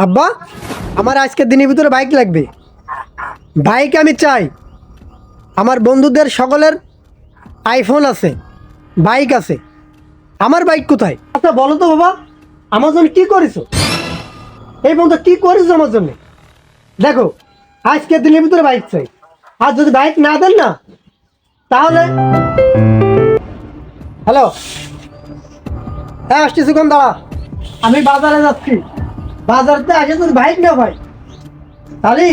আব্বা, আমার আজকের দিনের ভিতরে বাইক লাগবে। বাইক আমি চাই। আমার বন্ধুদের সকলের আইফোন আছে, বাইক আছে, আমার বাইক কোথায়? আচ্ছা বলো তো বাবা, আমার জন্য কি করেছো? এই বন্ধু কি করেছো আমার জন্য? দেখো, আজকের দিনের ভিতরে বাইক চাই। আর যদি বাইক না দেন না, তাহলে হ্যালো, হ্যাঁ আসতেছি, কোন দাঁড়া, আমি বাজারে যাচ্ছি। বাজারতে আসে যদি বাইক নাও ভাই, তাহলে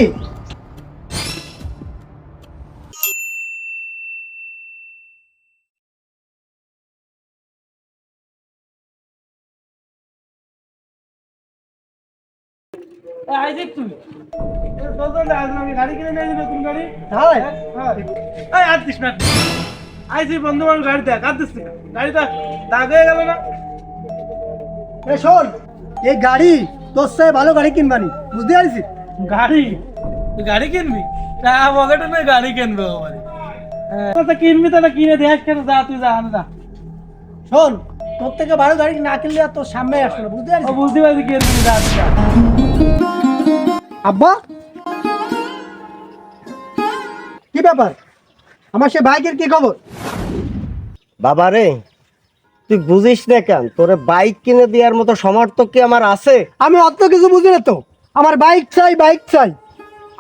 শোন, এই গাড়ি তোর সাথে ভালো গাড়ি কিনবানি, বুঝতে পারছিস? গাড়ি তুই গাড়ি কিনবি? টাকা পকেটে নয় গাড়ি কিনবে আমার। কিনবি তাহলে কিনে দেখ কেন, যা তুই যা আন যা। শোন, তোর থেকে ভালো গাড়ি না কিনলে আর তোর সামনে আসবে না, বুঝতে ও পারছিস? বুঝতে পারছি কিনবি, যা তুই যা। আব্বা, কি ব্যাপার? আমার সে বাইকের কি খবর? বাবা রে, তুই বুঝিস না কেন? তোরে বাইক কিনে দেওয়ার মতো সামর্থ্য কি আমার আছে? আমি অত কিছু বুঝি না তো, আমার বাইক চাই, বাইক চাই,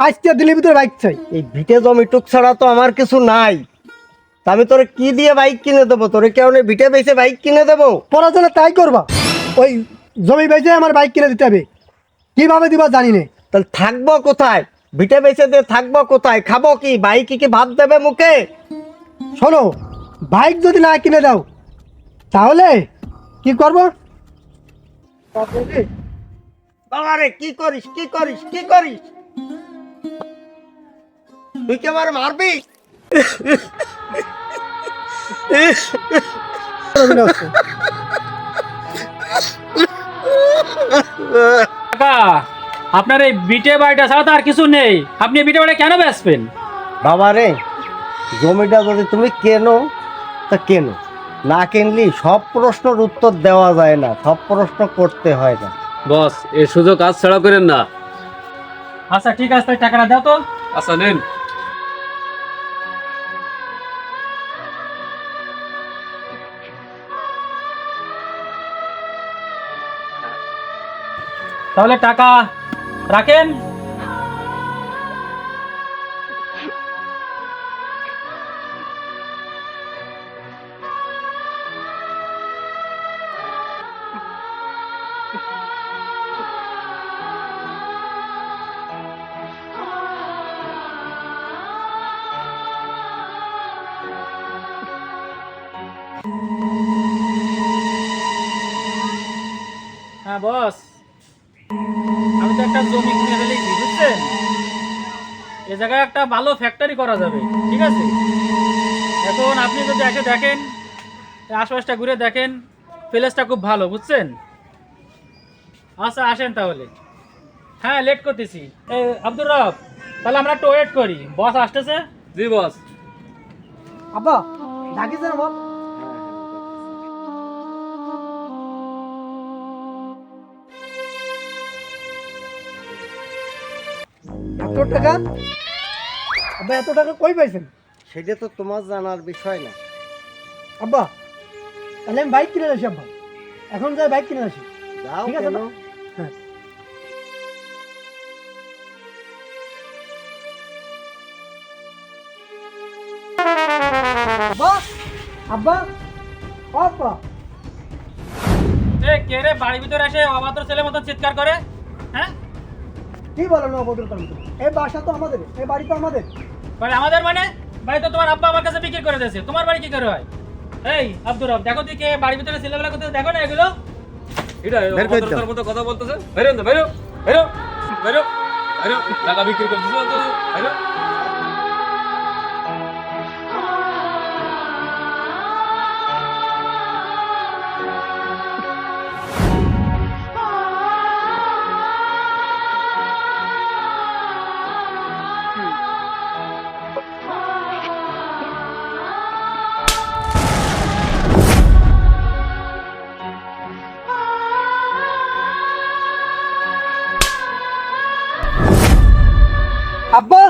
আজকে দিনের ভিতরে বাইক চাই। এই ভিটে জমিটুক ছাড়া তো আমার কিছু নাই। তা আমি তোরে কি দিয়ে বাইক কিনে দেবো? তোরে কেউ ভিটে বেচে বাইক কিনে দেবো? পড়াশোনা তাই করবা, ওই জমি বেচে আমার বাইক কিনে দিতে হবে। কিভাবে দিবা জানি না। তাহলে থাকবো কোথায়? ভিটে বেচে দিয়ে থাকবো কোথায়? খাবো কি? বাইক কি ভাত দেবে মুখে? শোনো, বাইক যদি না কিনে দাও তাহলে কি করবো? বাবা রে, কি করিস, কি করিস, কি করিস? তুই কি আমার মারবি? কাকা, আপনার এই বিটে বাড়িটা ছাড়া তো আর কিছু নেই। আপনি এই বিটে বাড়ি কেন বেচবেন? বাবা রে, জমিটা যদি তুমি কেনো তা কেনো, না কিনলি সব প্রশ্নের উত্তর দেওয়া যায় না, সব প্রশ্ন করতে হয় না। বস, এই সুযোগ আজ ছাড়া করেন না। আচ্ছা ঠিক আছে, তাই টাকাটা দাও তো। আচ্ছা নেন। তাহলে টাকা রাখেন। হ্যাঁ বস, আমি তো একটা জমি কিনে ফেলেছি, বুঝছেন? এ জায়গায় একটা ভালো ফ্যাক্টরি করা যাবে, ঠিক আছে? এখন আপনি যদি এসে দেখেন, এই আশপাশটা ঘুরে দেখেন, প্লেসটা খুব ভালো, বুঝছেন? আচ্ছা আসেন তাহলে। হ্যাঁ, লেট করতেছি। এই আব্দুর রব, তাহলে আমরা একটু ওয়েট করি, বস আসতেছে। জি বস। আব্বা, ডাকিস না বল। এত টাকা? আব্বা, এত টাকা কই পাইছেন? সেটা তো তোমার জানার বিষয় না। আব্বা, তাহলে আমি বাইক কিনে আসি। আব্বা, এখন যাই বাইক কিনে আসি। যাও ঠিক আছে কেন? না? হ্যাঁ। আব্বা, আব্বা, আব্বা, এ কে রে বাড়ির ভিতরে এসে অবাধ্য ছেলের মতো চিৎকার করে? হ্যাঁ, কি বলো না অভদ্রতার মতো? এই বাসা তো আমাদের, এই বাড়ি তো আমাদের। বাড়ি আমাদের মানে? বাড়ি তো তোমার আব্বা আমার কাছে বিক্রি করে দিয়েছে, তোমার বাড়ি কি করে হয়? এই আব্দুর রব, দেখো দিকে বাড়ির ভিতরে ছেলেবেলা করতে, দেখো না এগুলো? এটা বের করে দাও। অভদ্রতার মতো কথা বলতেছে। বাইরে বাইরে বাইরে বাইরে বাইরে টাকা বিক্রি করতেছে তো বাইরে। আব্বা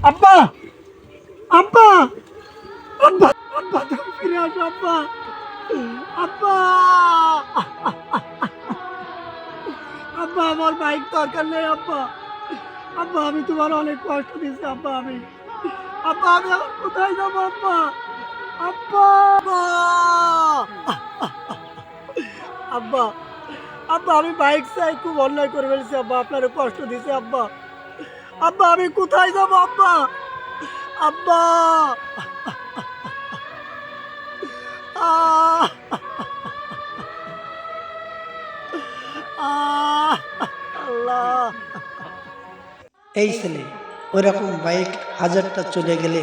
আব্বা আব্বা আব্বা আব্বা তুমি ফিরে আসো আব্বা আব্বা আব্বা আমার বাইক দরকার নেই আব্বা আব্বা আমি তোমার অনেক কষ্ট দিচ্ছি আব্বা আমি এখন কোথায় যাবো আব্বা আব্বা আব্বা আব্বা আমি বাইক চাই খুব অন্যায় করে ফেলছি আব্বা আপনারও কষ্ট দিছি আব্বা আব্বা আমি কোথায় যাবো আব্বা আব্বা আহ! আহ! আল্লাহ এই ছেলে ওইরকম বাইক হাজারটা চলে গেলে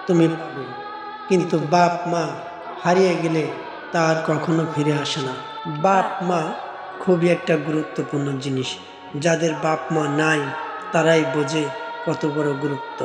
তুমি পাবে, কিন্তু বাপ মা হারিয়ে গেলে তার কখনো ফিরে আসে না। বাপ মা খুবই একটা গুরুত্বপূর্ণ জিনিস, যাদের বাপ মা নাই তারাই বোঝে কত বড় গুরুত্ব।